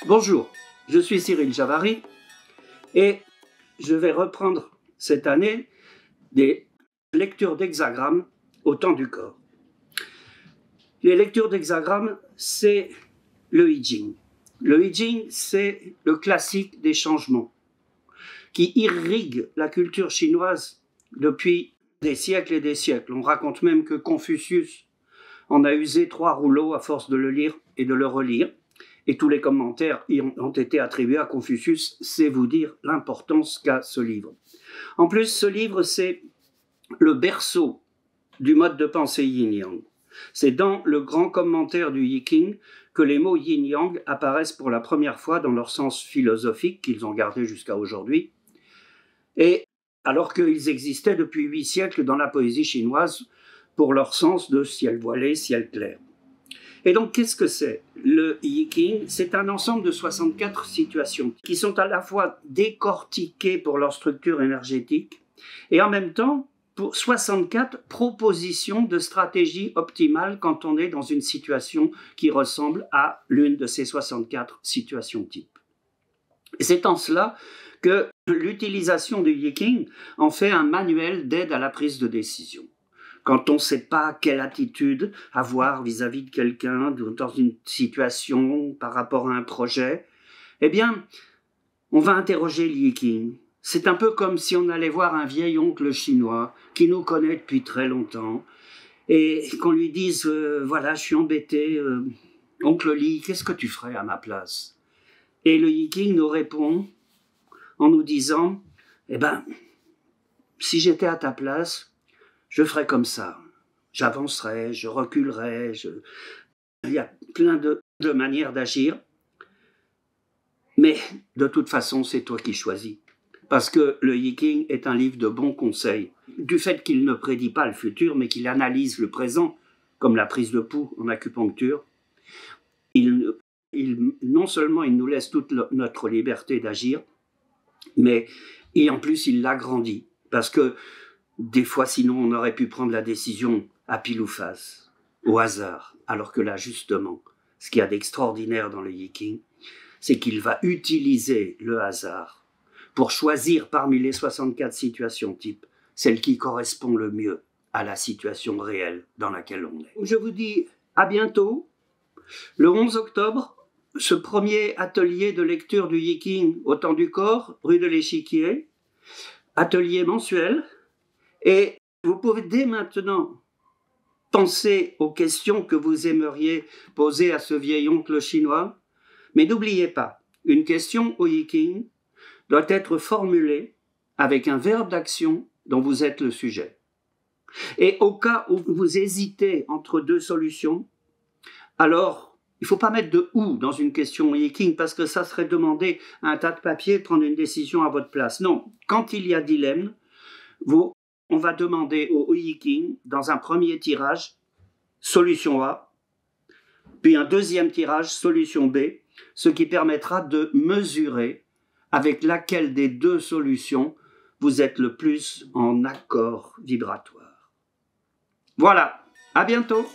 Bonjour, je suis Cyril Javary et je vais reprendre cette année des lectures d'hexagrammes au temps du corps. Les lectures d'hexagrammes, c'est le I Ching. Le I Ching, c'est le classique des changements qui irrigue la culture chinoise depuis des siècles et des siècles. On raconte même que Confucius en a usé 3 rouleaux à force de le lire et de le relire. Et tous les commentaires ont été attribués à Confucius. C'est vous dire l'importance qu'a ce livre. En plus, ce livre, c'est le berceau du mode de pensée yin-yang. C'est dans le grand commentaire du Yi King que les mots yin-yang apparaissent pour la première fois dans leur sens philosophique qu'ils ont gardé jusqu'à aujourd'hui. Et alors qu'ils existaient depuis 8 siècles dans la poésie chinoise pour leur sens de ciel voilé, ciel clair. Et donc, qu'est-ce que c'est? Le Yi King, c'est un ensemble de 64 situations qui sont à la fois décortiquées pour leur structure énergétique et en même temps pour 64 propositions de stratégie optimale quand on est dans une situation qui ressemble à l'une de ces 64 situations types. Et c'est en cela que l'utilisation du Yi King en fait un manuel d'aide à la prise de décision. Quand on ne sait pas quelle attitude avoir vis-à-vis de quelqu'un dans une situation par rapport à un projet, eh bien, on va interroger le Yi King. C'est un peu comme si on allait voir un vieil oncle chinois qui nous connaît depuis très longtemps et qu'on lui dise voilà, je suis embêté, oncle Li, qu'est-ce que tu ferais à ma place? Et le Yi King nous répond en nous disant eh ben, si j'étais à ta place, je ferais comme ça. J'avancerais, je reculerais. Il y a plein de manières d'agir. Mais de toute façon, c'est toi qui choisis. Parce que le Yi King est un livre de bons conseils. Du fait qu'il ne prédit pas le futur, mais qu'il analyse le présent, comme la prise de pouls en acupuncture, non seulement il nous laisse toute notre liberté d'agir, mais en plus il l'agrandit. Parce que des fois, sinon, on aurait pu prendre la décision à pile ou face, au hasard. Alors que là, justement, ce qu'il y a d'extraordinaire dans le Yi King, c'est qu'il va utiliser le hasard pour choisir parmi les 64 situations types celle qui correspond le mieux à la situation réelle dans laquelle on est. Je vous dis à bientôt. Le 11 octobre, ce premier atelier de lecture du Yi King au temps du corps, rue de l'Échiquier, atelier mensuel. Et vous pouvez dès maintenant penser aux questions que vous aimeriez poser à ce vieil oncle chinois. Mais n'oubliez pas, une question au Yi King doit être formulée avec un verbe d'action dont vous êtes le sujet. Et au cas où vous hésitez entre 2 solutions, alors il ne faut pas mettre de « ou » dans une question au Yi King parce que ça serait demander à un tas de papier de prendre une décision à votre place. Non, quand il y a dilemme, on va demander au Yi King, dans un premier tirage, solution A, puis un deuxième tirage, solution B, ce qui permettra de mesurer avec laquelle des 2 solutions vous êtes le plus en accord vibratoire. Voilà, à bientôt!